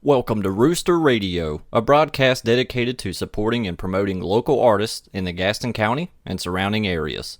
Welcome to Rooster Radio, a broadcast dedicated to supporting and promoting local artists in the Gaston County and surrounding areas.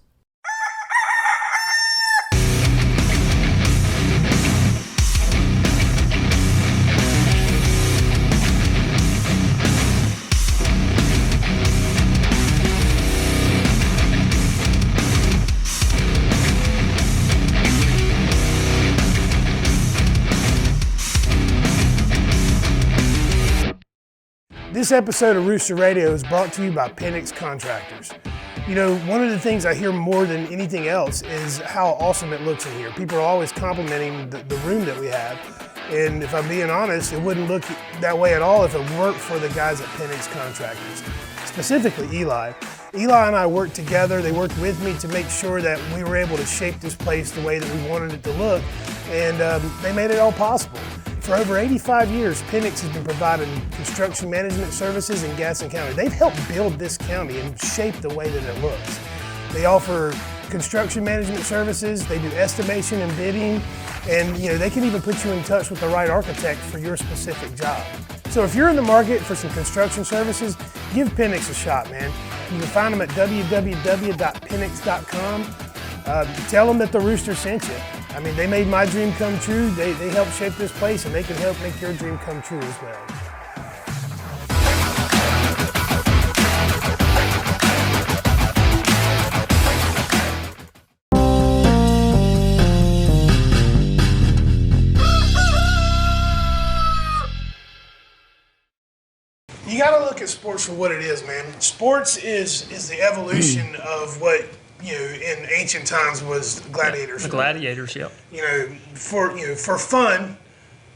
This episode of Rooster Radio is brought to you by Penix Contractors. You know, one of the things I hear more than anything else is how awesome it looks in here. People are always complimenting the room that we have. And if I'm being honest, it wouldn't look that way at all if it weren't for the guys at Penix Contractors, specifically Eli. Eli and I worked together. They worked with me to make sure that we were able to shape this place the way that we wanted it to look. And they made it all possible. For over 85 years, Penix has been providing construction management services in Gaston County. They've helped build this county and shape the way that it looks. They offer construction management services, they do estimation and bidding, and they can even put you in touch with the right architect for your specific job. So if you're in the market for some construction services, give Penix a shot, man. You can find them at www.penix.com. Tell them that the Rooster sent you. I mean, they made my dream come true. They helped shape this place, and they can help make your dream come true as well. You got to look at sports for what it is, man. Sports is the evolution of what in ancient times was gladiators. The gladiators, yep. For fun,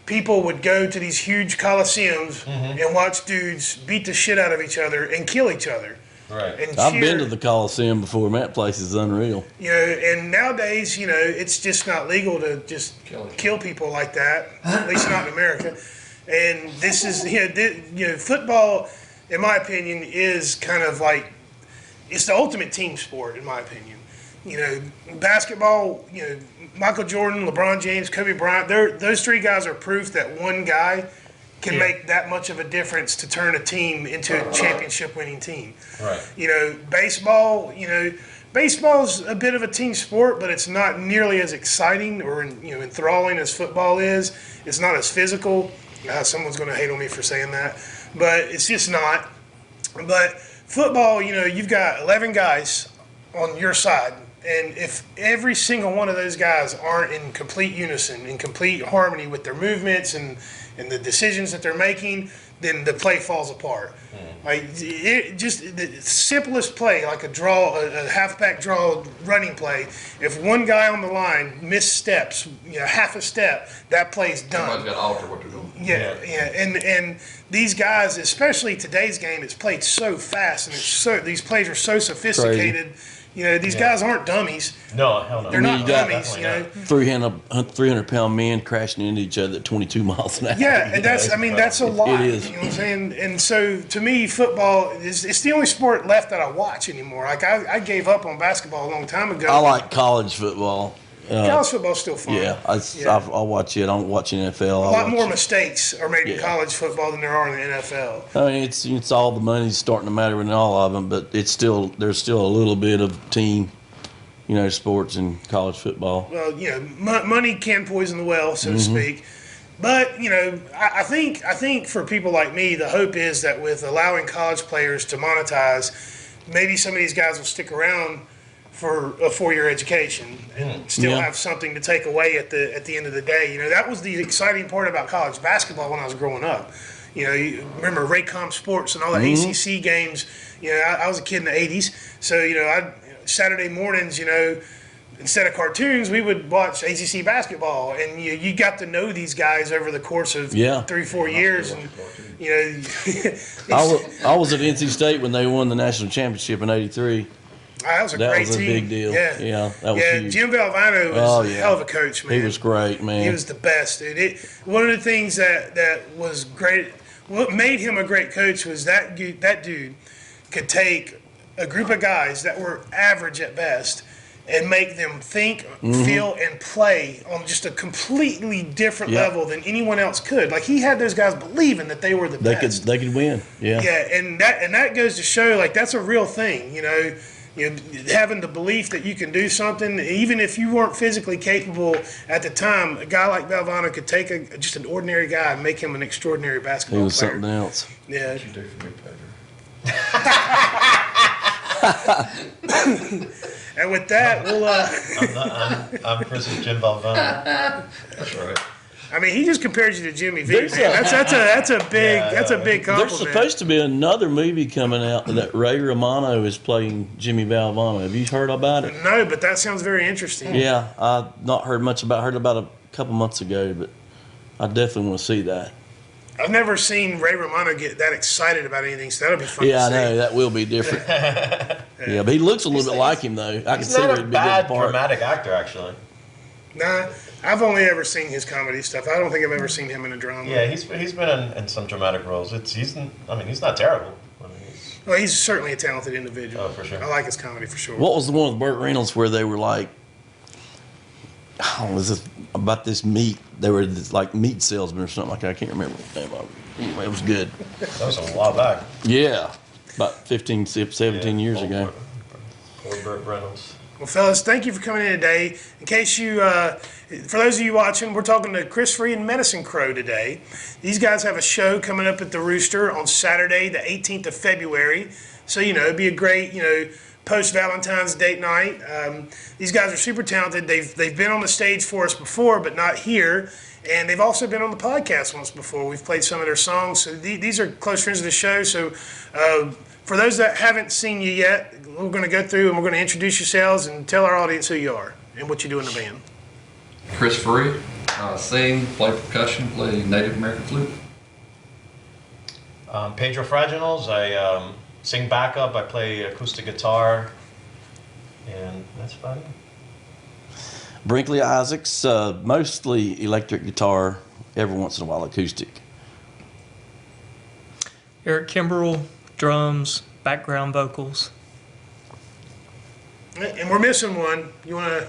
people would go to these huge coliseums and watch dudes beat the shit out of each other and kill each other. Right. And I've been to the Coliseum before, man. That place is unreal. And nowadays, it's just not legal to just kill people like that, at least not in America. And this is, football, in my opinion, is kind of like, it's the ultimate team sport, in my opinion. Basketball, Michael Jordan, LeBron James, Kobe Bryant, those three guys are proof that one guy can make that much of a difference to turn a team into a championship-winning team. Right. Baseball's a bit of a team sport, but it's not nearly as exciting or enthralling as football is. It's not as physical. Someone's going to hate on me for saying that, but it's just not. But football, you've got 11 guys on your side, and if every single one of those guys aren't in complete unison, in complete harmony with their movements and the decisions that they're making, then the play falls apart. Like the simplest play, like a halfback draw running play. If one guy on the line missteps, half a step, that play's done. Somebody's got to alter what they're doing. Yeah. And these guys, especially today's game, it's played so fast, and these plays are so sophisticated. Crazy. These guys aren't dummies. No, hell no. They're not dummies. 300-pound men crashing into each other at 22 miles an hour. Yeah, and that's a lot. It is. You know what I'm saying? And so to me, football it's the only sport left that I watch anymore. Like I gave up on basketball a long time ago. I like college football. College football's still fun. I'll watch it. I don't watch NFL. A lot more mistakes are made in college football than there are in the NFL. I mean, it's all the money's starting to matter in all of them, but there's still a little bit of team, sports in college football. Well, money can poison the well, so to speak. But I think for people like me, the hope is that with allowing college players to monetize, maybe some of these guys will stick around for a 4-year education and still have something to take away at the end of the day. That was the exciting part about college basketball when I was growing up. You remember Raycom Sports and all the ACC games. I was a kid in the 80s. So, Saturday mornings, instead of cartoons, we would watch ACC basketball. And you got to know these guys over the course of 3-4 years. And, I was at NC State when they won the national championship in '83. That was a great team. Big deal. Yeah, that was huge. Jim Valvano was a hell of a coach, man. He was great, man. He was the best, dude. One of the things that was great, what made him a great coach was that dude could take a group of guys that were average at best and make them think, feel, and play on just a completely different level than anyone else could. Like, he had those guys believing that they were the best. They could win. Yeah. Yeah, and that goes to show, like, that's a real thing, you know, having the belief that you can do something, even if you weren't physically capable at the time. A guy like Valvano could take just an ordinary guy and make him an extraordinary basketball He was player. something else. Yeah. What you do for me, Pedro? And with that, we'll. I'm Chris's Jim Valvano. That's right. I mean, he just compared you to Jimmy V. Man. That's a big compliment. There's supposed to be another movie coming out that Ray Romano is playing Jimmy Valvano. Have you heard about it? No, but that sounds very interesting. Yeah, I've not heard much about. Heard about it a couple months ago, but I definitely want to see that. I've never seen Ray Romano get that excited about anything, so that'll be fun Yeah, to I see. know that will be different. Yeah, but he looks a little bit like him though. I can He's see not where a he'd be a bad good part. dramatic actor, actually. Nah, I've only ever seen his comedy stuff. I don't think I've ever seen him in a drama. Yeah, he's been in some dramatic roles. He's not terrible. I mean, Well, he's certainly a talented individual. Oh, for sure. I like his comedy for sure. What was the one with Burt Reynolds where they were like, was it about this meat? They were this, like meat salesmen or something like that. I can't remember the name of it. Anyway, it was good. that was a while back. Yeah, about 15, 17 years ago. Poor Burt Reynolds. Well, fellas, thank you for coming in today. In case you, for those of you watching, we're talking to Ferree Medicine Crow today. These guys have a show coming up at the Rooster on Saturday, the 18th of February. So, it'd be a great, post-Valentine's date night. These guys are super talented. They've been on the stage for us before, but not here. And they've also been on the podcast once before. We've played some of their songs. So these are close friends of the show. So for those that haven't seen you yet, we're going to go through and we're going to introduce yourselves and tell our audience who you are and what you do in the band. Chris Ferree, sing, play percussion, play Native American flute. Pedro Fraginals. I sing backup. I play acoustic guitar, and that's about it. Brinkley Isaacs, mostly electric guitar, every once in a while acoustic. Eric Kimbrell, drums, background vocals. And we're missing one. You want to,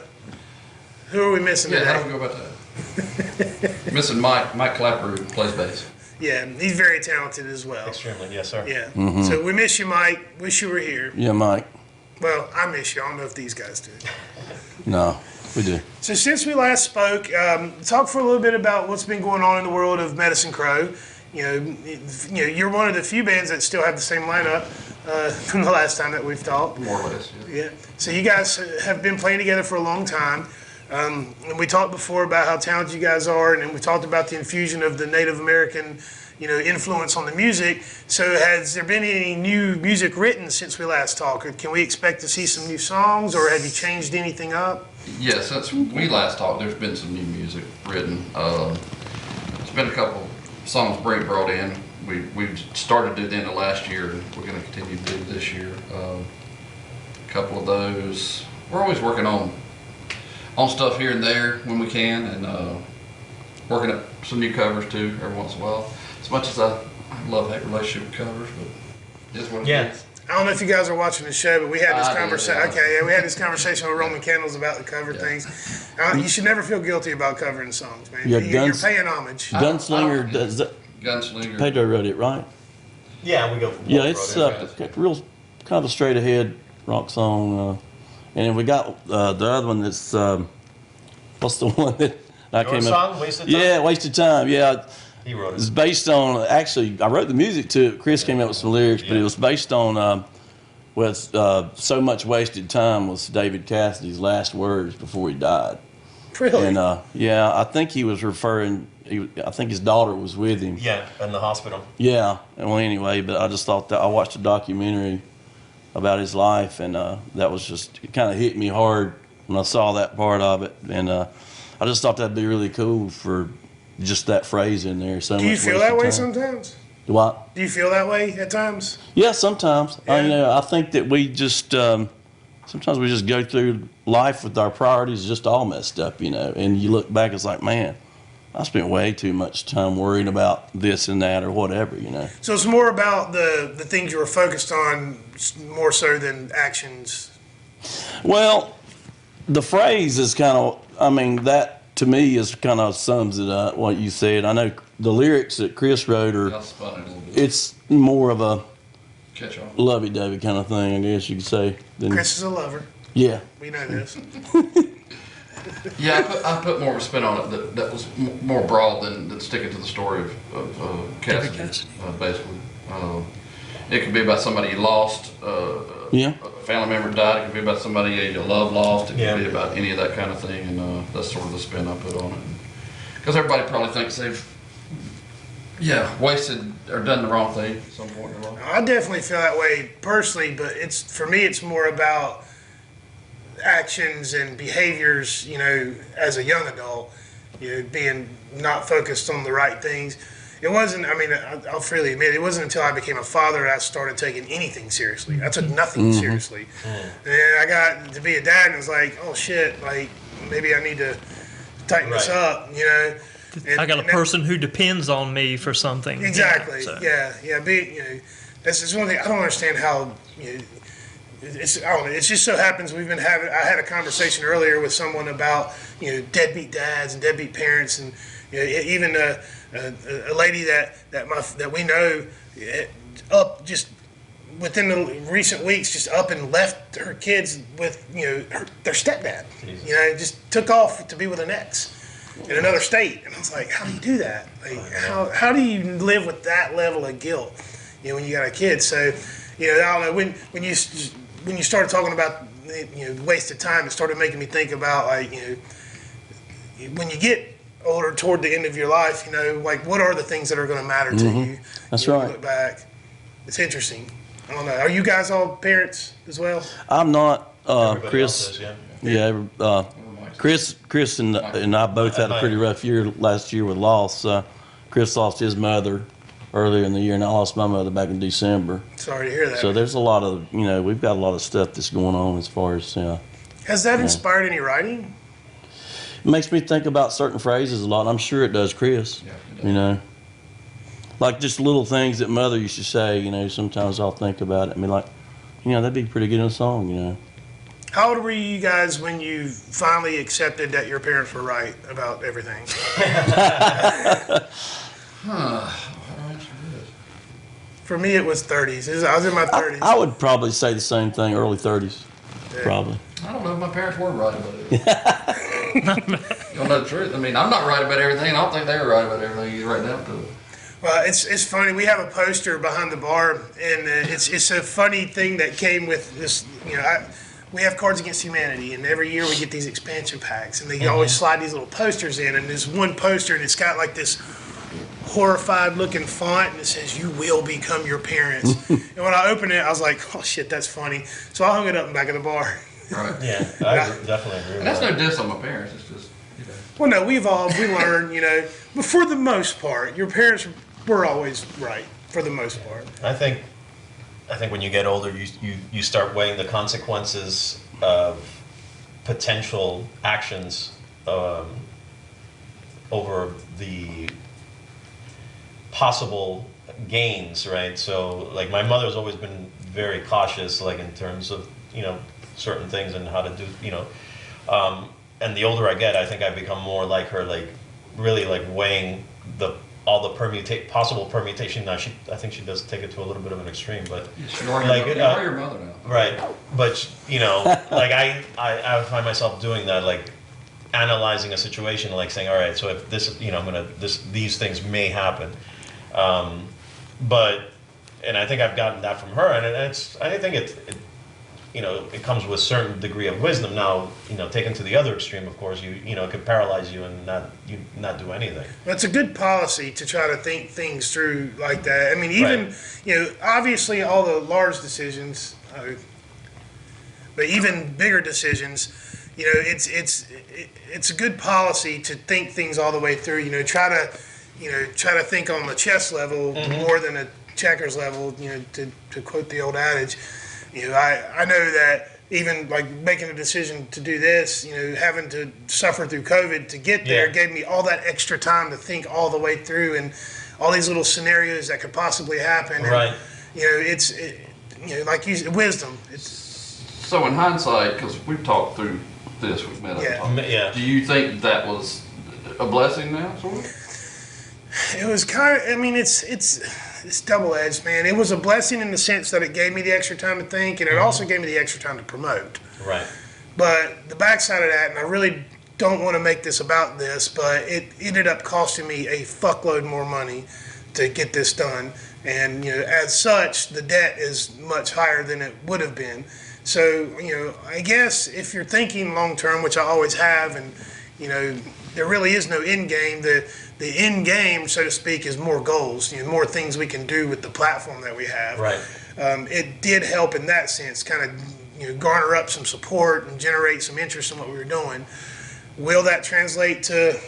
who are we missing Yeah, how today? do we go about that? Missing Mike Clapper, who plays bass. Yeah, he's very talented as well. Extremely, yes, sir. Yeah. So we miss you, Mike. Wish you were here. Yeah, Mike. Well, I miss you. I don't know if these guys do. No, we do. So since we last spoke, talk for a little bit about what's been going on in the world of Medicine Crow. You're one of the few bands that still have the same lineup from the last time that we've talked. More or less, yeah. Yeah. So you guys have been playing together for a long time. And we talked before about how talented you guys are, and then we talked about the infusion of the Native American, influence on the music. So has there been any new music written since we last talked? Can we expect to see some new songs, or have you changed anything up? Yeah, since we last talked, there's been some new music written. There's been a couple songs Brent brought in. We started at the end of last year, and we're going to continue to do it this year. A couple of those. We're always working on stuff here and there when we can, and working up some new covers too every once in a while. As much as I love-hate relationship with covers, but it's what it is. I don't know if you guys are watching the show, but we had this I do, conversation. yeah. Okay, yeah, we had this conversation with Roman Candles about the cover things. You should never feel guilty about covering songs, man. Yeah, You're paying homage. Gunslinger, does that, Gunslinger. Pedro wrote it, right? Yeah, we go from Yeah, one it's brother. real kind of a straight ahead rock song. And then we got the other one that's, what's the one that I Your came song, up? Wasted Time? Yeah, Wasted Time. Yeah, He wrote it's it. based on, actually, I wrote the music to it. Chris came up with some lyrics, but it was based on, So Much Wasted Time was David Cassidy's last words before he died. Really? And yeah, I think he was referring, I think his daughter was with him. Yeah, in the hospital. Yeah, well, anyway, but I just thought that I watched a documentary about his life, and that was just, it kind of hit me hard when I saw that part of it, and I just thought that'd be really cool for just that phrase in there. So Do you much feel that way wasted time. sometimes? Do I? Do you feel that way at times? Yeah, sometimes. Yeah. I think that we just sometimes we just go through life with our priorities just all messed up, and you look back, it's like, man, I spent way too much time worrying about this and that or whatever, So it's more about the things you were focused on more so than actions. Well, the phrase is kind of, I mean, that to me is kind of sums it up, what you said. I know the lyrics that Chris wrote That's funny a little bit. it's more of a Catch on. lovey-dovey kind of thing, I guess you could say. Chris is a lover. Yeah. We know this. Yeah, I put more of a spin on it that was more broad than sticking to the story of Cassidy, basically. It could be about somebody you lost, Yeah. a family member died, it could be about somebody you love lost, it could Yeah. be about any of that kind of thing, and that's sort of the spin I put on it. Because everybody probably thinks they've, wasted or done the wrong thing at some point in their life. I definitely feel that way personally, but for me, it's more about actions and behaviors, as a young adult, being not focused on the right things. It wasn't, I'll freely admit, it wasn't until I became a father that I started taking anything seriously. I took nothing seriously. And I got to be a dad and it was like, oh shit, like maybe I need to tighten this Right. up, And, I got a person who depends on me for something. Exactly. So- Yeah. That's just one thing. I don't understand how. I don't know. It just so happens we've been having. I had a conversation earlier with someone about deadbeat dads and deadbeat parents, and even a lady that we know up just within the recent weeks just up and left her kids with their stepdad. Jesus. Just took off to be with an ex in another state, and I was like, how do you do that? Like, how do you live with that level of guilt? When you got a kid. So, I don't know when you started talking about wasted time, it started making me think about when you get older toward the end of your life, what are the things that are going to matter to you? That's when right. you look back, it's interesting. I don't know. Are you guys all parents as well? I'm not, Everybody Chris. else is, Yeah, Chris and I both had a pretty rough year last year with loss. Chris lost his mother earlier in the year, and I lost my mother back in December. Sorry to hear that. So there's a lot of, we've got a lot of stuff that's going on as far as, Has that inspired any writing? it makes me think about certain phrases a lot. I'm sure it does, Chris. Yeah, it does. Like just little things that mother used to say, sometimes I'll think about it and be like, that'd be pretty good in a song, How old were you guys when you finally accepted that your parents were right about everything? For me, it was 30s. I was in my 30s. I would probably say the same thing, early 30s, probably. I don't know if my parents were right about it. You don't know the truth. I'm not right about everything. I don't think they were right about everything you write down to it. Well, it's funny. We have a poster behind the bar, and it's a funny thing that came with this. We have Cards Against Humanity, and every year we get these expansion packs, and they always slide these little posters in. And there's one poster, and it's got like this horrified-looking font, and it says, "You will become your parents." And when I opened it, I was like, "Oh shit, that's funny." So I hung it up in the back of the bar. Right. Yeah, I definitely agree with And that's that. no diss on my parents. It's just, Well, no, we evolved, we learned, but for the most part, your parents were always right, for the most part. I think when you get older, you start weighing the consequences of potential actions over the possible gains, right? So, like, my mother's always been very cautious, like in terms of certain things and how to do, and the older I get, I think I become more like her, like really like weighing all the possible permutation. Now I think she does take it to a little bit of an extreme, but you are like your mother now. right. But like I find myself doing that, like analyzing a situation, like saying, all right, so if this, these things may happen, but and I think I've gotten that from her, and I think it comes with a certain degree of wisdom. Now, taken to the other extreme, of course, it could paralyze you and not do anything. That's a good policy to try to think things through like that. Even, obviously all the large decisions, but even bigger decisions, it's a good policy to think things all the way through. Try to think on the chess level more than a checkers level. To quote the old adage. I know that even like making a decision to do this, having to suffer through COVID to get there gave me all that extra time to think all the way through and all these little scenarios that could possibly happen. And, Right. Like you said, wisdom. So in hindsight, because we've talked through this we've met. Yeah. Yeah. Do you think that was a blessing now, sort of? It was kind of, I mean, it's double-edged, man. It was a blessing in the sense that it gave me the extra time to think, and it also gave me the extra time to promote. Right. But the backside of that, and I really don't want to make this about this, but it ended up costing me a fuckload more money to get this done. And, as such, the debt is much higher than it would have been. So, I guess if you're thinking long-term, which I always have, and, there really is no end game. The end game, so to speak, is more goals, more things we can do with the platform that we have. Right. It did help in that sense, kind of garner up some support and generate some interest in what we were doing. Will that translate to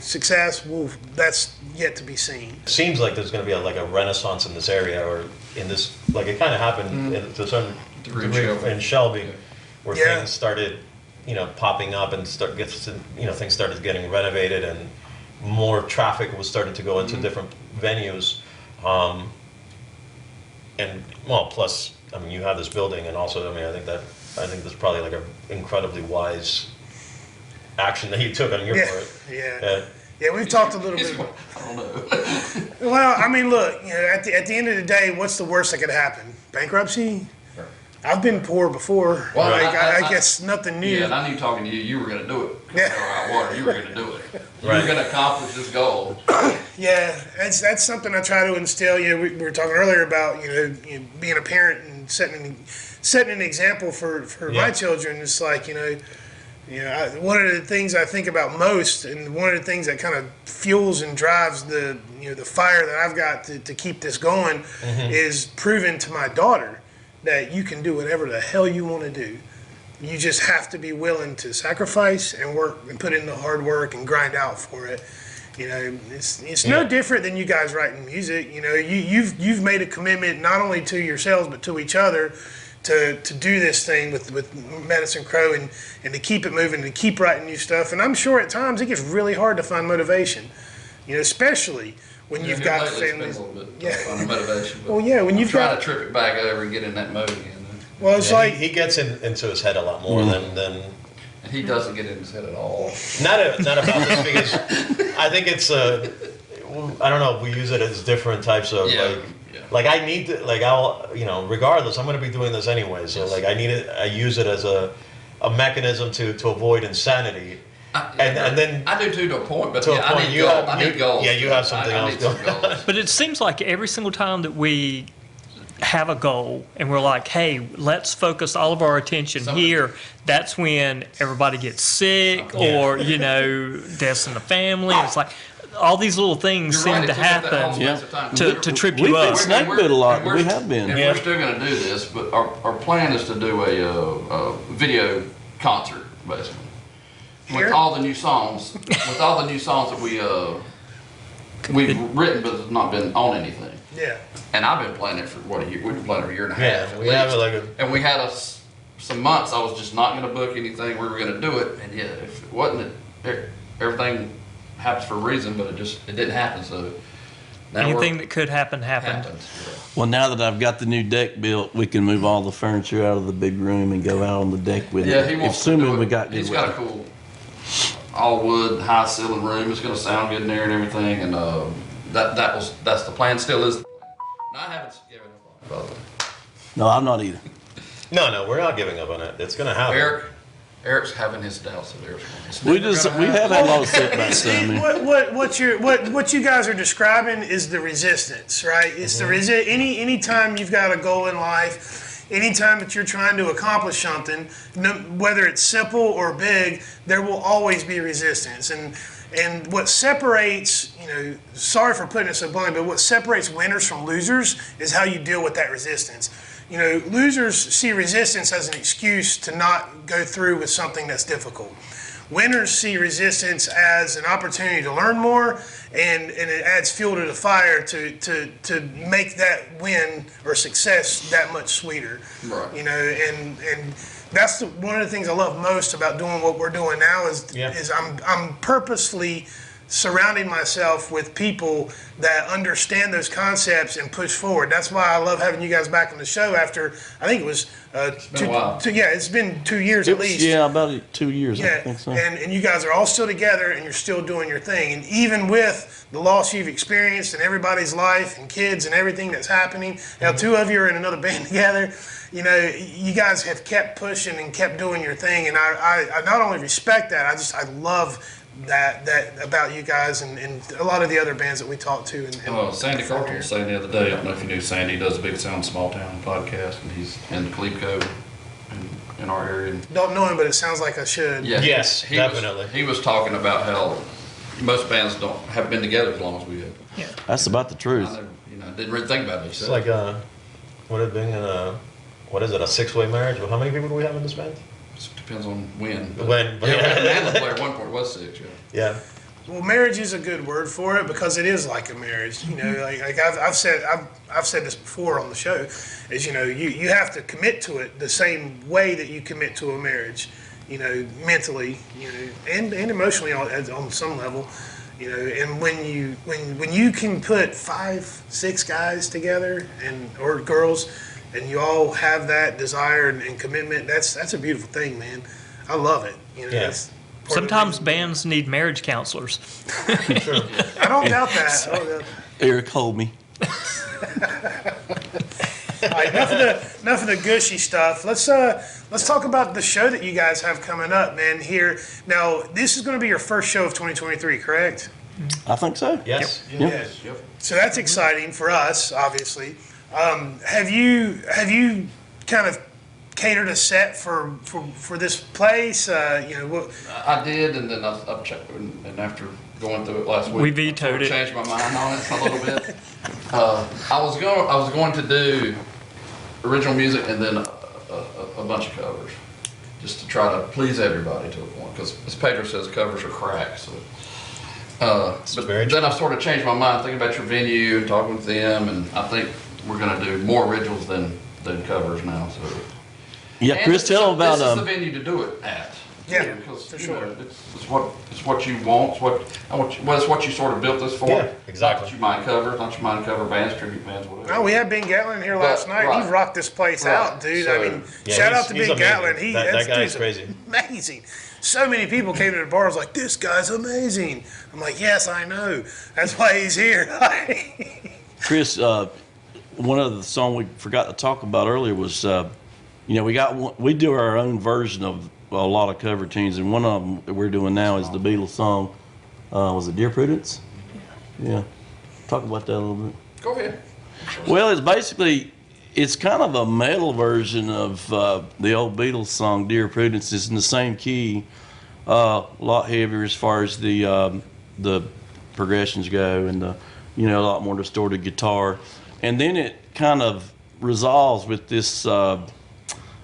success? Well, that's yet to be seen. It seems like there's going to be a renaissance in this area, or in this, like it kind of happened to some degree in Shelby, where things started popping up and things started getting renovated and more traffic was starting to go into different venues, and plus, I mean, you have this building, and also, I mean, I think that's probably like an incredibly wise action that you took on your part. Yeah, we've talked a little bit. I don't know. Well, I mean, look, at the end of the day, what's the worst that could happen? Bankruptcy? I've been poor before. Well, I guess nothing new. Yeah, and I knew talking to you, you were going to do it. Yeah. Or water, you were going to do it. You Right. were going to accomplish this goal. Yeah, that's something I try to instill. We were talking earlier about being a parent and setting an example for my children. It's like one of the things I think about most, and one of the things that kind of fuels and drives the the fire that I've got to keep this going, is proving to my daughter that you can do whatever the hell you want to do. You just have to be willing to sacrifice and work and put in the hard work and grind out for it. It's no different than you guys writing music. You've made a commitment not only to yourselves but to each other to do this thing with Medicine Crow and to keep it moving and keep writing new stuff. And I'm sure at times it gets really hard to find motivation, especially when you've got families. A little bit on the motivation. Well, yeah, when you've trying got to trip it back over and get in that mode again. Well, it's like he gets into his head a lot more than. And he doesn't get in his head at all. Not about this, because I think it's I don't know if we use it as different types of like I need to, like I'll regardless I'm going to be doing this anyway, so like I use it as a mechanism to avoid insanity. And then I do too, to a point, but I need goals. Yeah, you have something else going on. But it seems like every single time that we have a goal and we're like, hey, let's focus all of our attention here, that's when everybody gets sick or deaths in the family. It's like all these little things seem to happen to trip you up. We've been snakebit a lot. We have been. And we're still going to do this, but our plan is to do a video concert, basically. With all the new songs, that we've written, but it's not been on anything. Yeah. And I've been planning it for a year. We've been planning for a year and a half. Yeah, we have it and we had some months I was just not going to book anything. We were going to do it, and if it wasn't, everything happens for a reason, but it didn't happen. So anything that could happen happened. Well, now that I've got the new deck built, we can move all the furniture out of the big room and go out on the deck with it. He wants to do it. He's got a cool all wood, high ceiling room. It's going to sound good in there and everything. And that's the plan. Still is. And I haven't given up on it. No, I'm not either. No, we're not giving up on it. It's going to happen. Eric's having his doubts of Eric's. We have had a lot of setbacks. What you guys are describing is the resistance, right? It's the anytime you've got a goal in life, anytime that you're trying to accomplish something, whether it's simple or big, there will always be resistance. And what separates, sorry for putting it so bluntly, but what separates winners from losers is how you deal with that resistance. Losers see resistance as an excuse to not go through with something that's difficult. Winners see resistance as an opportunity to learn more, and it adds fuel to the fire to make that win or success that much sweeter. Right. And that's one of the things I love most about doing what we're doing now is I'm purposely surrounding myself with people that understand those concepts and push forward. That's why I love having you guys back on the show after, I think it was been a while. it's been 2 years at least. Yeah, about 2 years, I Yeah, think so. and you guys are all still together and you're still doing your thing. And even with the loss you've experienced in everybody's life and kids and everything that's happening, now 2 of you are in another band together. You know, you guys have kept pushing and kept doing your thing. And I not only respect that, I love that about you guys and a lot of the other bands that we talked to. Sandy Carter was saying the other day, I don't know if you knew Sandy, he does a Big Sound Small Town podcast, and he's in the Cleveco in our area. Don't know him, but it sounds like I should. Yeah, Yes, he definitely. He was talking about how most bands have been together as long as we have. That's about the truth. I never, didn't really think about it. It's like would it been what is it, a 6-way marriage? Well, how many people do we have in this band? It depends on when. When, Yeah, we had a band player at one point was 6. yeah. Well, marriage is a good word for it because it is like a marriage. You know, like I've said this before on the show, is you have to commit to it the same way that you commit to a marriage. Mentally, and emotionally on some level. And when you can put 5, 6 guys together or girls, and you all have that desire and commitment, that's a beautiful thing, man. I love it. That's part of Sometimes the bands need marriage counselors. reason. I don't doubt that. Eric hold me. All right, enough of the gushy stuff. Let's talk about the show that you guys have coming up, man. Here now, this is going to be your first show of 2023, correct? I think so. Yes. Yep. So that's exciting for us, obviously. Have you kind of catered a set for this place? I did, and then I've checked, and after going through it last week, We vetoed I it. changed my mind on it a little bit. I was going to do original music and then a bunch of covers, just to try to please everybody to a point. Because as Pedro says, covers are crack. So, but very then I sort of changed my mind, thinking about your venue and talking with them, and I think we're going to do more originals than covers now. So. Yeah, And Chris, tell them about This is the venue to do it at. Yeah, because for sure. It's what you want. It's what you sort of built this for. Yeah, exactly. Not that you mind covers, not you mind cover bands, tribute bands, whatever. Oh, we had Ben Gatlin here last night. Right. He rocked this place Right. out, dude. So- I mean, Yeah, shout out to he's Ben amazing. Gatlin. That guy is dude's crazy. amazing. So many people came to the bar. Was like, this guy's amazing. I'm like, yes, I know. That's why he's here. Chris, one of the song we forgot to talk about earlier was, we do our own version of a lot of cover tunes, and one of them that we're doing now is the Beatles song. Was it Dear Prudence? Yeah. Talk about that a little bit. Go ahead. Well, it's kind of a metal version of the old Beatles song "Dear Prudence." It's in the same key, a lot heavier as far as the progressions go, and a lot more distorted guitar. And then it kind of resolves with this.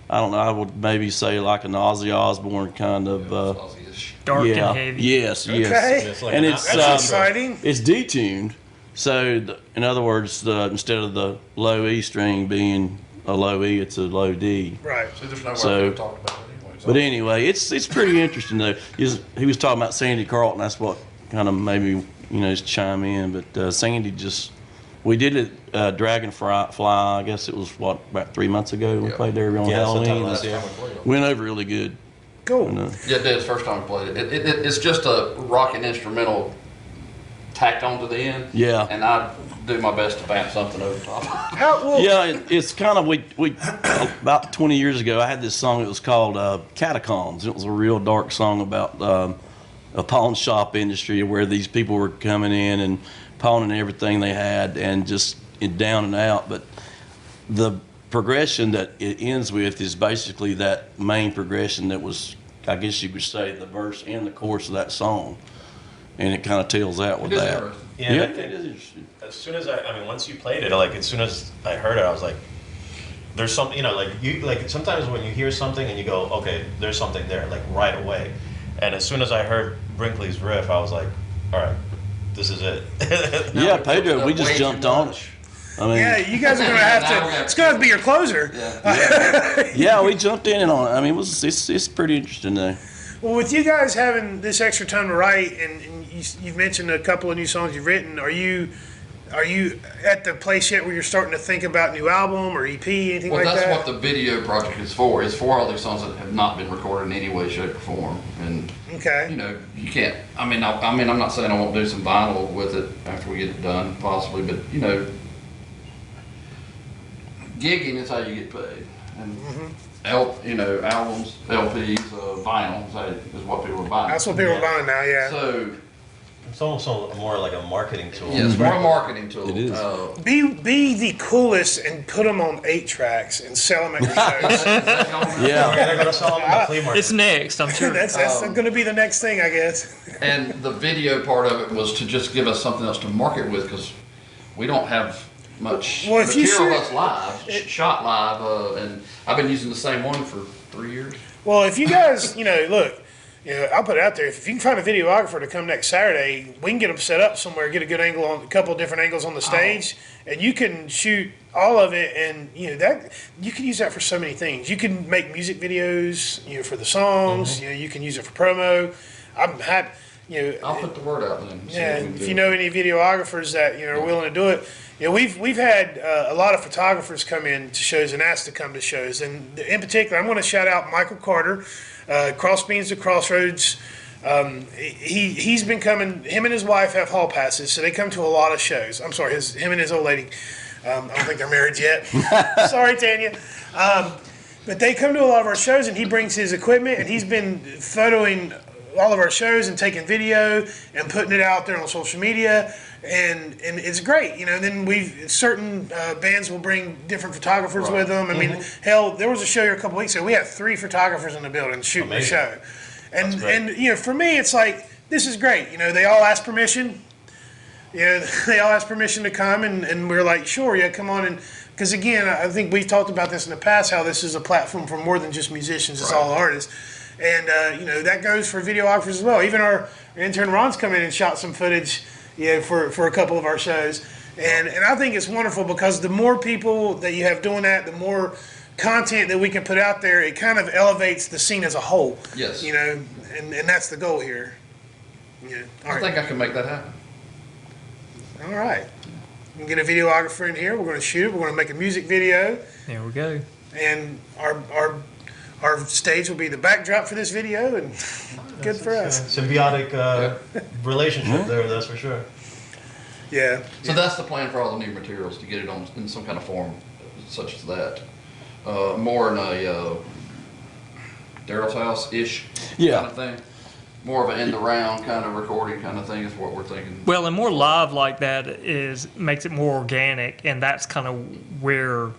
I don't know. I would maybe say like an Ozzy Osbourne kind of. Ozzy-ish. Dark Yeah. and heavy. Yes. Okay. Yes. It's like And an it's, outro. That's exciting. It's detuned, so in other words, instead of the low E string being a low E, it's a low D. Right. See, there's no way So- to talk about it anyway. So. But anyway, it's pretty interesting though. He was talking about Sandy Carlton. That's what kind of made me just chime in. But Sandy we did it Dragonfly. I guess it was about 3 months ago. We Yeah. played there on Yeah, sometime Halloween. last year. Went over really good. Cool. And, Yeah, it did. It's the first time we played it. It's just a rocking instrumental tacked onto the end. Yeah. And I do my best to vamp something over top. Yeah, it's kind of we about 20 years ago. I had this song. It was called Catacombs. It was a real dark song about a pawn shop industry where these people were coming in and pawning everything they had and just down and out. But the progression that it ends with is basically that main progression that was, I guess you could say, the verse and the chorus of that song, and it kind of tells out with It is that. interesting. Yeah, It is interesting. As soon as once you played it, as soon as I heard it, I was like, there's something, sometimes when you hear something and you go, okay, there's something there, like right away. And as soon as I heard Brinkley's riff, I was like, all right, this is it. Yeah, Pedro, we just jumped on it. I mean, Yeah, you guys are gonna have to. It's gonna have to be your closer. yeah, we jumped in and on it. I mean, it's pretty interesting though. Well, with you guys having this extra time to write, and you've mentioned a couple of new songs you've written, are you at the place yet where you're starting to think about new album or EP, anything Well, like that? that's what the video project is for. It's for all these songs that have not been recorded in any way, shape, or form. And Okay. you know, you can't. I mean, I'm not saying I won't do some vinyl with it after we get it done, possibly, but you know, gigging is how you get paid. And albums, LPs, vinyl is what people are buying. That's what people are buying now, yeah. So It's almost more like a marketing tool. yeah, it's more a marketing tool. It is. Be the coolest and put them on 8 tracks and sell them at your shows. Yeah. We're gonna go sell them in the flea market. It's next, I'm sure. that's going to be the next thing, I guess. And the video part of it was to just give us something else to market with, because we don't have much Well, if you material of shoot- us live, shot live, and I've been using the same one for 3 years. Well, if you guys, look, I'll put it out there. If you can find a videographer to come next Saturday, we can get them set up somewhere, get a good angle on a couple of different angles on the stage, and you can shoot all of it. And that you can use that for so many things. You can make music videos, for the songs. You can use it for promo. I'm happy. I'll put the word out then. See Yeah, what we can if do. you know any videographers that are willing to do it, we've had a lot of photographers come in to shows and asked to come to shows, and in particular, I'm going to shout out Michael Carter, Crossbeans to Crossroads. He's been coming. Him and his wife have hall passes, so they come to a lot of shows. I'm sorry, him and his old lady. I don't think they're married yet. Sorry, Tanya. But they come to a lot of our shows, and he brings his equipment, and he's been photoing all of our shows and taking video and putting it out there on social media, and it's great. Then certain bands will bring different photographers with them. I mean, hell, there was a show here a couple weeks ago. We had 3 photographers in the building shooting the Amazing. show, and That's great. for me, it's like, this is great. They all ask permission. They all asked permission to come, and we're like, sure, yeah, come on. And because again, I think we've talked about this in the past, how this is a platform for more than just musicians; it's all artists. And that goes for videographers as well. Even our intern Ron's come in and shot some footage, for a couple of our shows. And I think it's wonderful, because the more people that you have doing that, the more content that we can put out there, it kind of elevates the scene as a whole. Yes. And that's the goal here. Yeah. All I right. think I can make that happen. All right. We can get a videographer in here. We're going to shoot it. We're going to make a music video, There we go. and our stage will be the backdrop for this video, and good for us. Symbiotic relationship there, that's for sure. Yeah. So that's the plan for all the new materials, to get it on in some kind of form such as that. More in a Daryl's house-ish Yeah. kind of thing. More of an in the round kind of recording kind of thing is what we're thinking. Well, and more live like that makes it more organic, and that's kind of where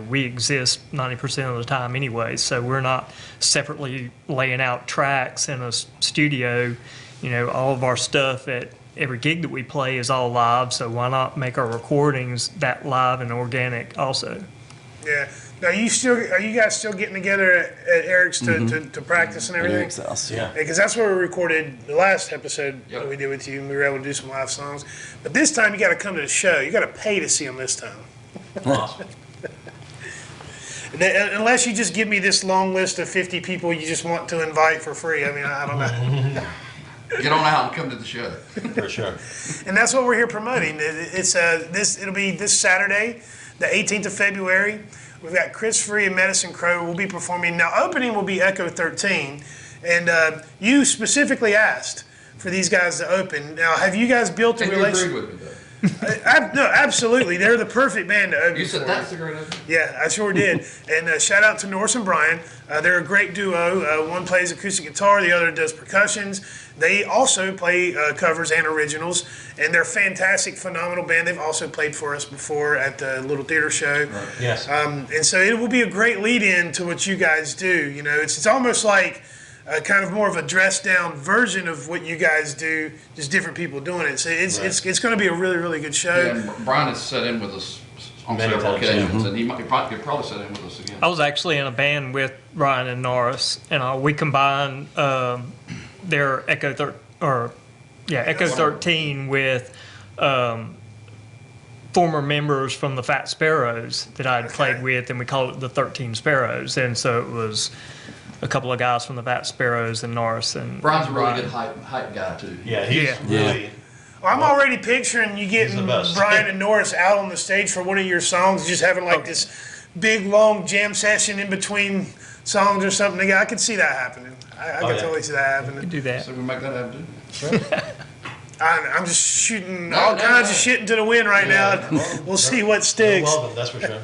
we exist 90% of the time anyway. So we're not separately laying out tracks in a studio. All of our stuff at every gig that we play is all live. So why not make our recordings that live and organic also? Yeah. Now, are you guys still getting together at Eric's to practice and everything? Eric's house, Yeah. Because that's where we recorded the last episode Yep. that we did with you, and we were able to do some live songs. But this time, you got to come to the show. You got to pay to see them this time. Awesome. Unless you just give me this long list of 50 people you just want to invite for free. I mean, I don't know. Get on out and come to the show. For sure. And that's what we're here promoting. It'll be this Saturday, the 18th of February. We've got Ferree Medicine Crow will be performing. Now, opening will be Echo 13, and you specifically asked for these guys to open. Now, have you guys built a And you agreed relationship? with me, though. No, absolutely. They're the perfect band to open. You said for that's us. the great idea. Yeah, I sure did. And shout out to Norris and Brian. They're a great duo. One plays acoustic guitar, the other does percussions. They also play covers and originals, and they're a fantastic, phenomenal band. They've also played for us before at the Little Theater Show. Right. Yes. And so it will be a great lead-in to what you guys do. It's almost like kind of more of a dressed-down version of what you guys do, just different people doing it. So it's going to be a really, really good show. Yeah, and Brian has sat in with us on Many several times, occasions, and he could probably sit in with us again. I was actually in a band with Ryan and Norris, and we combined their Echo 13 with former members from the Fat Sparrows that I'd played with, and we called it the 13 Sparrows. And so it was a couple of guys from the Bat Sparrows and Norris and Brian's a really good hype guy too. Yeah, he's really. Well, I'm already picturing you getting the best. Brian and Norris out on the stage for one of your songs, just having like this big long jam session in between songs or something. I could see that happening. I could totally see that happening. do that. So we make that happen too. I'm just shooting all kinds of shit into the wind right now. We'll see what sticks. Welcome, that's for sure.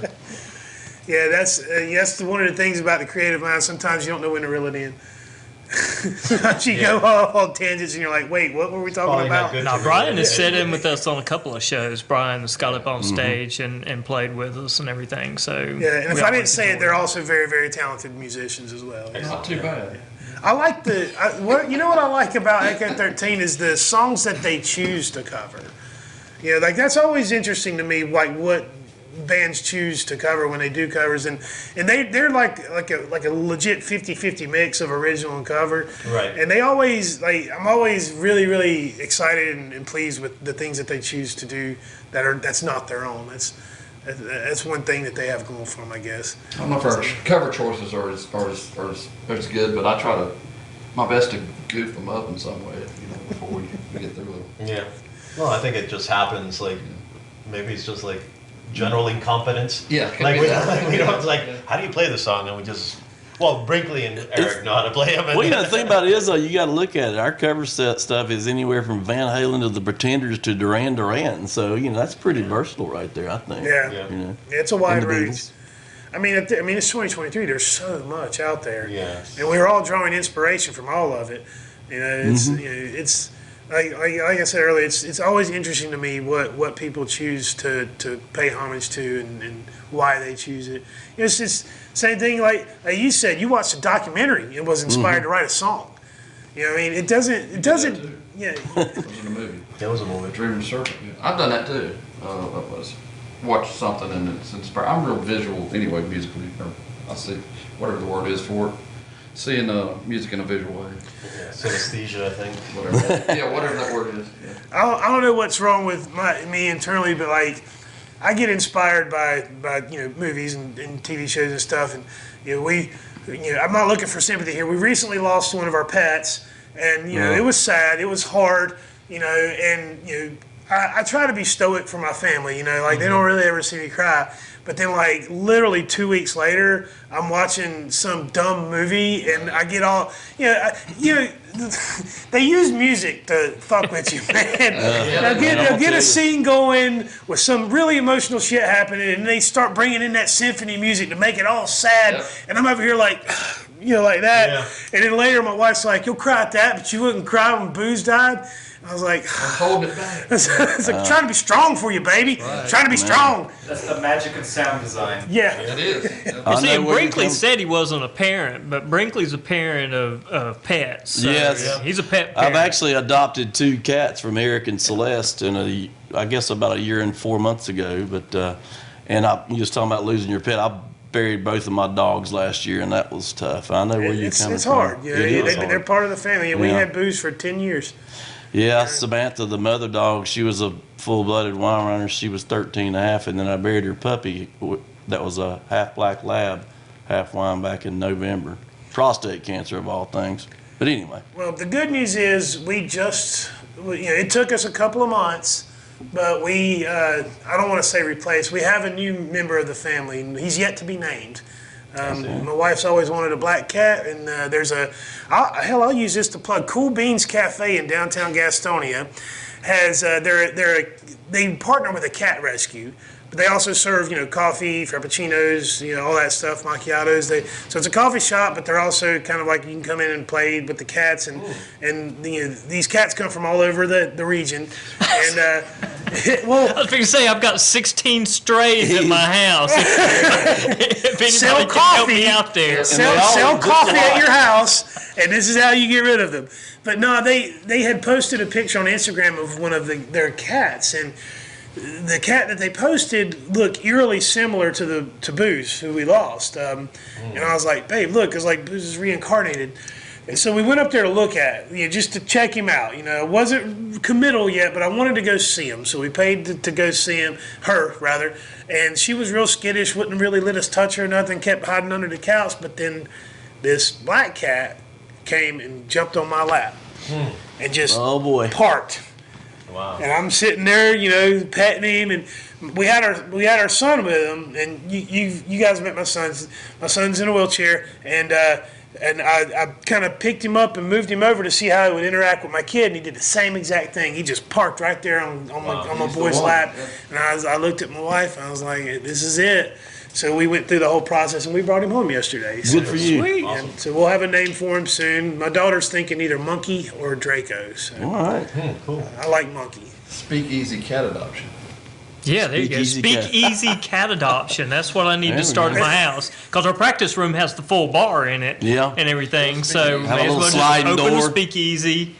Yeah, that's one of the things about the creative mind. Sometimes you don't know when to reel it in. Sometimes you go off on tangents and you're like, wait, what were we talking Probably not about? good. Now, Brian has sat in with us on a couple of shows. Brian has got up on stage and played with us and everything. So Yeah, and if I didn't say it, they're also very, very talented musicians as well. Not too bad. I like what I like about Echo 13 is the songs that they choose to cover. You know, like that's always interesting to me, like what bands choose to cover when they do covers, and they're like a legit 50-50 mix of original and cover. Right. And they always I'm always really, really excited and pleased with the things that they choose to do that's not their own. That's one thing that they have going for them, I guess. I don't know if our cover choices are as good, but I try my best to goof them up in some way, before we get through them. Yeah. Well, I think it just happens. Like maybe it's just like general incompetence. Yeah, could Like be we that. don't. It's like, how do you play the song? And we just. Well, Brinkley and Eric know how to play them. Well, the thing about it is, though, you got to look at it. Our cover set stuff is anywhere from Van Halen to the Pretenders to Duran Duran. So, that's pretty versatile right there, I think. Yeah. Yeah. It's a wide And the range. Beatles. I mean, it's 2023. There's so much out there, Yes. and we're all drawing inspiration from all of it. It's it's like I said earlier. It's always interesting to me what people choose to pay homage to and why they choose it. It's just same thing. Like you said, you watched a documentary and was inspired to write a song. I mean, it doesn't. Yeah. It was in a movie. That was a movie. Dreaming Serpent. Yeah. I've done that too. Watch something and it's inspired. I'm real visual anyway, musically. I see whatever the word is for it. Seeing music in a visual way. Yeah, synesthesia, I think. Whatever. Yeah, whatever that word is. Yeah. I don't know what's wrong with me internally, but like I get inspired by movies and TV shows and stuff, and I'm not looking for sympathy here. We recently lost one of our pets, and it was sad, it was hard, and I try to be stoic for my family, like they don't really ever see me cry. But then, like, literally 2 weeks later, I'm watching some dumb movie, and I get all, they use music to fuck with you, man. They'll get a scene going with some really emotional shit happening, and they start bringing in that symphony music to make it all sad. Yep. And I'm over here like, like that. Yeah. And then later, my wife's like, "You'll cry at that, but you wouldn't cry when Booze died." I was like, I'm holding it back. it's like trying to be strong for you, baby. Trying to be strong. That's the magic of sound design. Yeah. It is. I See, know and where you Brinkley come- said he wasn't a parent, but Brinkley's a parent of pets. So Yes. he's a pet parent. I've actually adopted 2 cats from Eric and Celeste I guess about a year and 4 months ago. But and you was talking about losing your pet. I buried both of my dogs last year, and that was tough. I know where you're coming from. It's hard. It is hard. They're part of the family. We Yeah. had Booze for 10 years. Yeah, Samantha, the mother dog, she was a full-blooded Weimaraner. She was 13 and a half, and then I buried her puppy that was a half black lab, half Weim back in November. Prostate cancer of all things. But anyway. Well, the good news is it took us a couple of months, but I don't want to say replaced. We have a new member of the family, and he's yet to be named. My wife's always wanted a black cat, and I'll use this to plug. Cool Beans Cafe in downtown Gastonia has they partner with a cat rescue, but they also serve coffee, frappuccinos, all that stuff, macchiatos. So it's a coffee shop, but they're also kind of like you can come in and play with the cats, and these cats come from all over the region, and well. I was going to say, I've got 16 strays at my house. If anybody Sell can coffee help me out there. Sell coffee at your house, and this is how you get rid of them. But no, they had posted a picture on Instagram of one of their cats, and the cat that they posted looked eerily similar to Booze, who we lost. And I was like, babe, look, it's like Booze is reincarnated. And so we went up there to look at it, just to check him out. It wasn't committal yet, but I wanted to go see him. So we paid to go see her rather. And she was real skittish, wouldn't really let us touch her or nothing, kept hiding under the couch. But then this black cat came and jumped on my lap and just Oh boy. parked. Wow. And I'm sitting there, petting him, and we had our son with him. And you guys met my son. My son's in a wheelchair, and I kind of picked him up and moved him over to see how he would interact with my kid, and he did the same exact thing. He just parked right there on my boy's lap, and I looked at my wife, and I was like, "This is it." So we went through the whole process, and we brought him home yesterday. So, Good for you. Sweet. And so we'll have a name for him soon. My daughter's thinking either Monkey or Draco. So All right. Cool. I like Monkey. Speakeasy cat adoption. Yeah, there you go. Speakeasy Speak cat. easy cat adoption. That's what I need There to we start go. at my house because our practice room has the full bar in it. Yeah. And everything. So Have a may as little well just sliding open the door. speakeasy.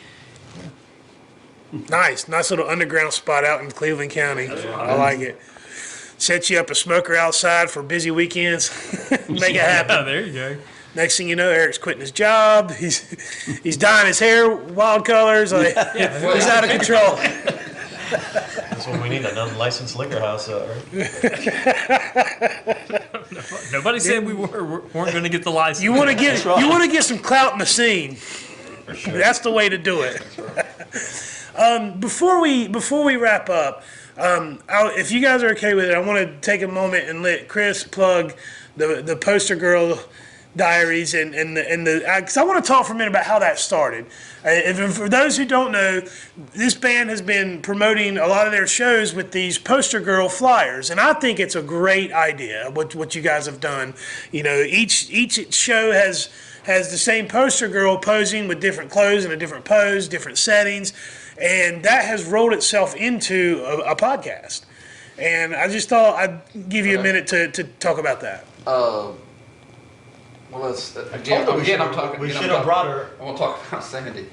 Nice little underground spot out in Cleveland County. I like it. Set you up a smoker outside for busy weekends. Make it happen. Oh, there you go. Next thing you know, Eric's quitting his job. He's dyeing his hair wild colors. Like, he's out of control. That's what we need, an unlicensed liquor house, right? Nobody said we weren't going to get the license. You want to get some clout in the scene. That's the way to do it. Before we wrap up, if you guys are okay with it, I want to take a moment and let Chris plug the Poster Girl Diaries and the because I want to talk for a minute about how that started. And for those who don't know, this band has been promoting a lot of their shows with these Poster Girl flyers, and I think it's a great idea what you guys have done. Each show has the same poster girl posing with different clothes and a different pose, different settings, and that has rolled itself into a podcast. And I just thought I'd give you a minute to talk about that. Well, again, I'm talking. We again, should I'm have brought her. I want to talk about Sandy.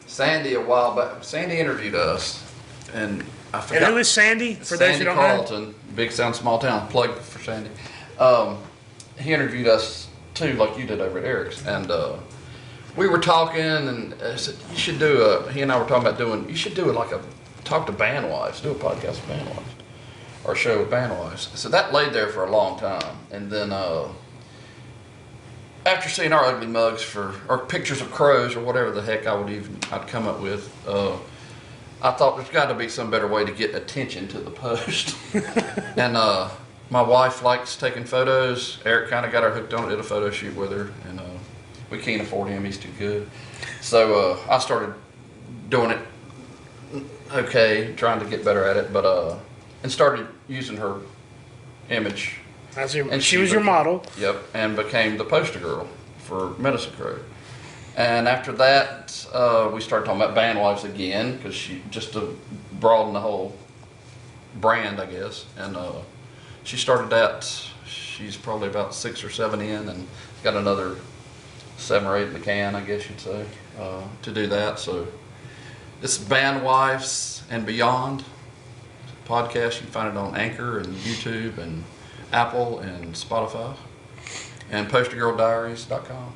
Sandy, a while back, Sandy interviewed us, and I forgot. And who is Sandy? For those who Sandy don't know. Carlton, Big Sound, Small Town. Plug for Sandy. He interviewed us too, like you did over at Eric's, and we were talking, and I said you should do he and I were talking about you should do talk to band wives, do a podcast with band wives, or a show with band wives. So that laid there for a long time, and then. After seeing our ugly mugs or pictures of crows or whatever the heck I'd come up with, I thought there's got to be some better way to get attention to the post. And my wife likes taking photos. Eric kind of got her hooked on it, did a photo shoot with her, and we can't afford him, he's too good. So I started doing it okay, trying to get better at it, but and started using her image. And she was your model. Yep, and became the poster girl for Medicine Crow. And after that, we started talking about band wives again, because just to broaden the whole brand, I guess. And she started that. She's probably about 6 or 7 in, and got another 7 or 8 in the can, I guess you'd say, to do that. So this is Band Wives and Beyond podcast. You can find it on Anchor and YouTube and Apple and Spotify, and postergirldiaries.com.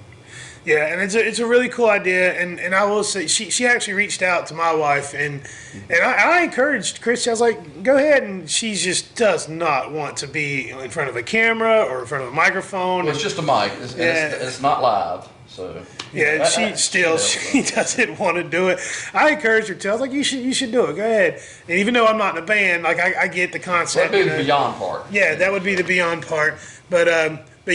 Yeah, and it's a really cool idea, and I will say she actually reached out to my wife, and I encouraged Chris. I was like, go ahead, and she just does not want to be in front of a camera or in front of a microphone. Well, it's just a mic. It's not live, so. Yeah, she doesn't want to do it. I encouraged her to. I was like, you should do it. Go ahead. And even though I'm not in a band, like I get the concept. That'd be the beyond part. Yeah, that would be the beyond part. But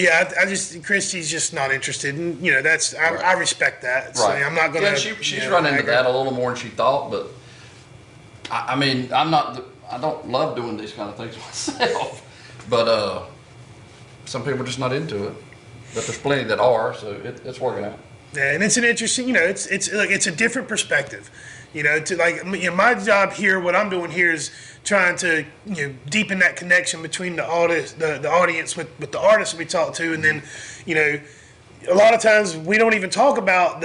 yeah, I just Christy's just not interested, and that's I respect that. So Right. I'm not gonna. Yeah, she's run into that a little more than she thought, but I mean, I don't love doing these kind of things myself, but some people are just not into it. But there's plenty that are, so it's working out. Yeah, and it's an interesting, it's a different perspective. My job here, what I'm doing here is trying to deepen that connection between the audience with the artists that we talk to, and then a lot of times we don't even talk about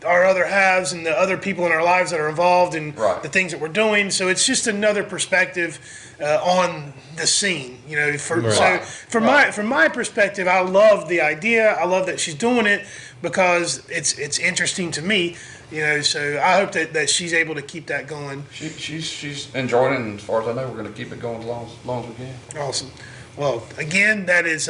our other halves and the other people in our lives that are involved in the things that we're doing. So it's just another perspective on the scene. So from my perspective, I love the idea. I love that she's doing it because it's interesting to me. So I hope that she's able to keep that going. She's enjoying it, and as far as I know, we're going to keep it going as long as we can. Awesome. Well, again, that is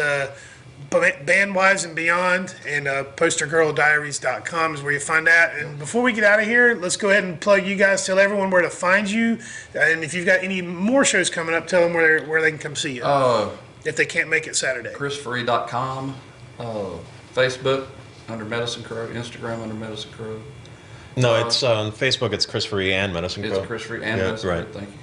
Bandwives and Beyond, and postergirldiaries.com is where you find that. And before we get out of here, let's go ahead and plug you guys. Tell everyone where to find you, and if you've got any more shows coming up, tell them where they can come see you if they can't make it Saturday. ChrisFerree.com, Facebook under Medicine Crow, Instagram under Medicine Crow. No, it's on Facebook. It's Chris Ferree and Medicine Crow. It's Chris Ferree and Yeah, Medicine right. Crow. Thank you.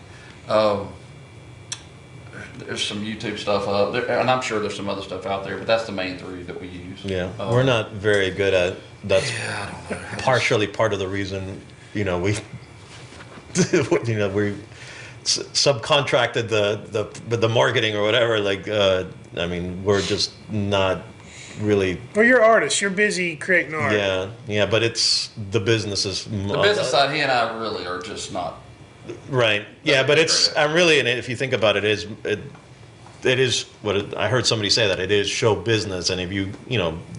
There's some YouTube stuff up there, and I'm sure there's some other stuff out there, but that's the main three that we use. Yeah, we're not very good at. That's I don't know. partially part of the reason. We, we subcontracted the marketing or whatever. Like, I mean, we're just not really. Well, you're artists. You're busy creating art. Yeah, but it's the business is The business side, he and I really are just not. right. Yeah, but it's. I'm really, and if you think about it, it is what I heard somebody say that it is show business, and if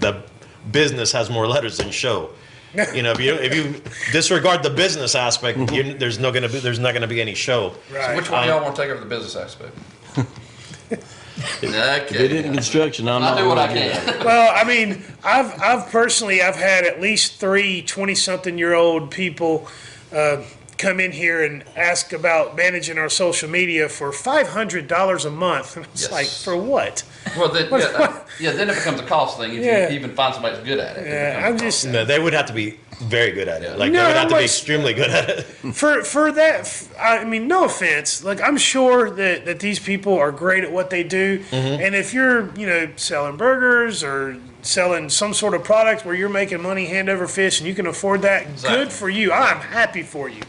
the business has more letters than show. If you disregard the business aspect, there's not going to be any show. Right. So which one of y'all want to take over the business aspect? If it isn't construction, I'll do what I can. Well, I mean, I've personally had at least 3 20-something-year-old people come in here and ask about managing our social media for $500 a month. And it's Yes. like, for what? Well, then, then it becomes a cost thing if Yeah. you even find somebody that's good at it. Yeah, I'm just No, they would have to be very good at it. Like No, they would have to I'm be like- extremely good at it. for that. I mean, no offense. Like, I'm sure that these people are great at what they do, Mm-hmm. and if you're selling burgers or selling some sort of product where you're making money hand over fist and you can afford that, Exactly. good for you. I'm happy for you.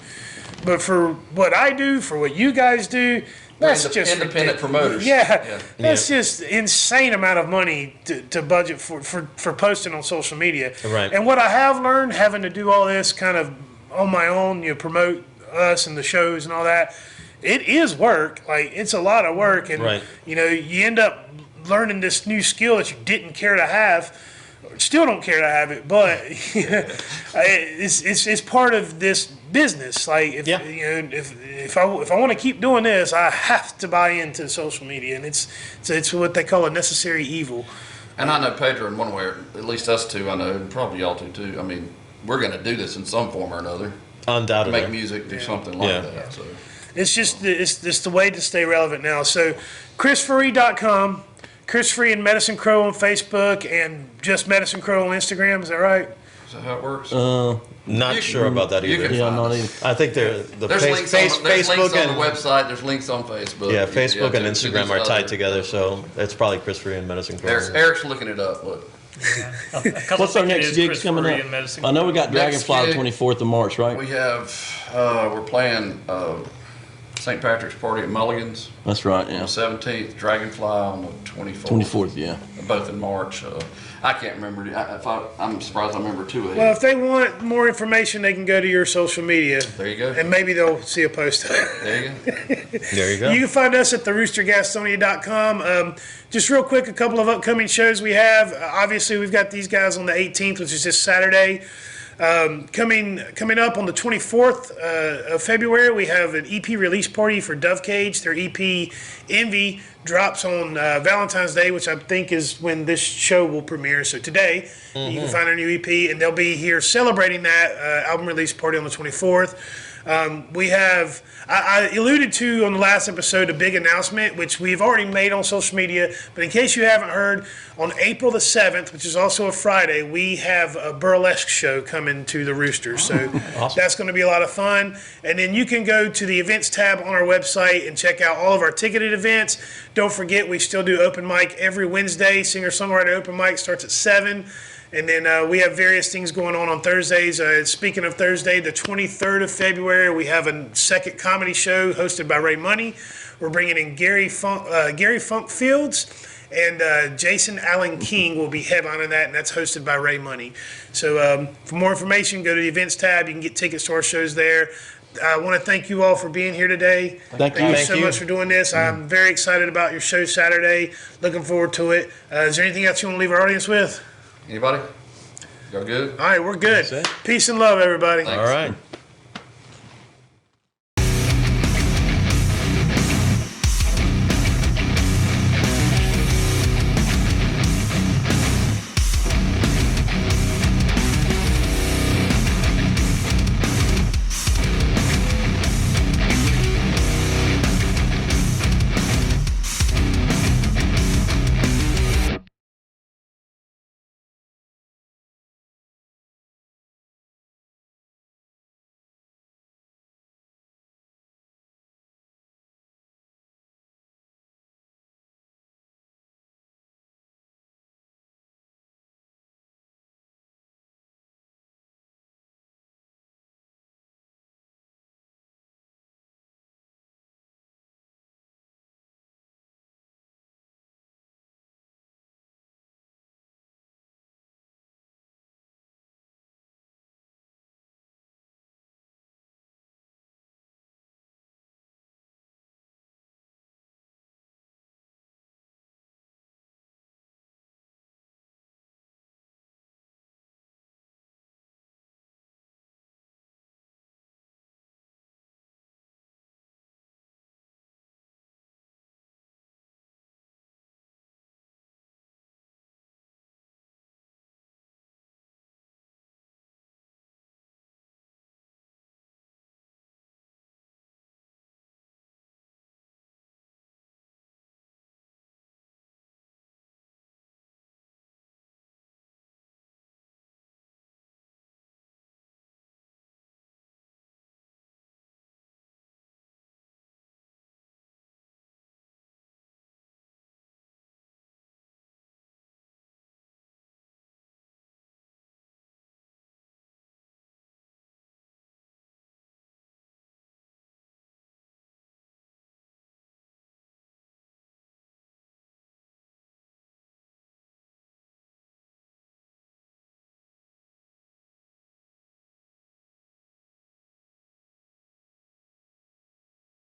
But for what I do, for what you guys do, that's just independent promoters. Yeah, that's just insane amount of money to budget for posting on social media. Right. And what I have learned, having to do all this kind of on my own, promote us and the shows and all that, it is work. Like, it's a lot of work, and Right. you end up learning this new skill that you didn't care to have. Still don't care to have it, but it's part of this business. Like, if I want to keep doing this, I have to buy into social media, and it's what they call a necessary evil. And I know Pedro in one way, or at least us two, I know, and probably y'all two too. I mean, we're going to do this in some form or another. Undoubtedly. Make music, do something like Yeah. that. So. It's just it's the way to stay relevant now. So, ChrisFerree.com, Chris Ferree and Medicine Crow on Facebook, and just Medicine Crow on Instagram. Is that right? Is that how it works? Not You sure can- about that you either. can Yeah, find not us. even. I think There's links on Facebook the and website. There's links on Facebook. Facebook and to Instagram these are tied other- together, so it's probably Chris Ferree and Medicine Crow. Eric's looking it up. Look. What's our next gig coming up? I know we got Next Dragonfly the gig- 24th of March, right? We have we're playing St. Patrick's Party at Mulligan's That's right, on yeah. the 17th. Dragonfly on the 24th. 24th, yeah. Both in March. I can't remember. I'm surprised I remember two of Well, them. if they want more information, they can go to your social media, There you go. and maybe they'll see a post. There you go. There you go. You can find us at theroostergastonia.com. Just real quick, a couple of upcoming shows we have. Obviously, we've got these guys on the 18th, which is this Saturday. Coming up on the 24th of February, we have an EP release party for Dove Cage. Their EP Envy drops on Valentine's Day, which I think is when this show will premiere. So today, you can find our new EP, and they'll be here celebrating that album release party on the 24th. We have, I alluded to on the last episode, a big announcement, which we've already made on social media, but in case you haven't heard, on April the 7th, which is also a Friday, we have a burlesque show coming to the Rooster. So that's going to be a lot of fun. And then you can go to the events tab on our website and check out all of our ticketed events. Don't forget, we still do open mic every Wednesday. Singer-songwriter open mic starts at 7. And then we have various things going on Thursdays. Speaking of Thursday, the 23rd of February, we have a second comedy show hosted by Ray Money. We're bringing in Gary Funk Fields, and Jason Allen King will be headlining that, and that's hosted by Ray Money. So for more information, go to the events tab. You can get tickets to our shows there. I want to thank you all for being here today. Thank you. Thank you Thank so you. much for doing this. I'm very excited about your show Saturday. Looking forward to it. Is there anything else you want to leave our audience with? Anybody? Y'all good? All right, we're good. That's it. Peace and love, everybody. Thanks. All right.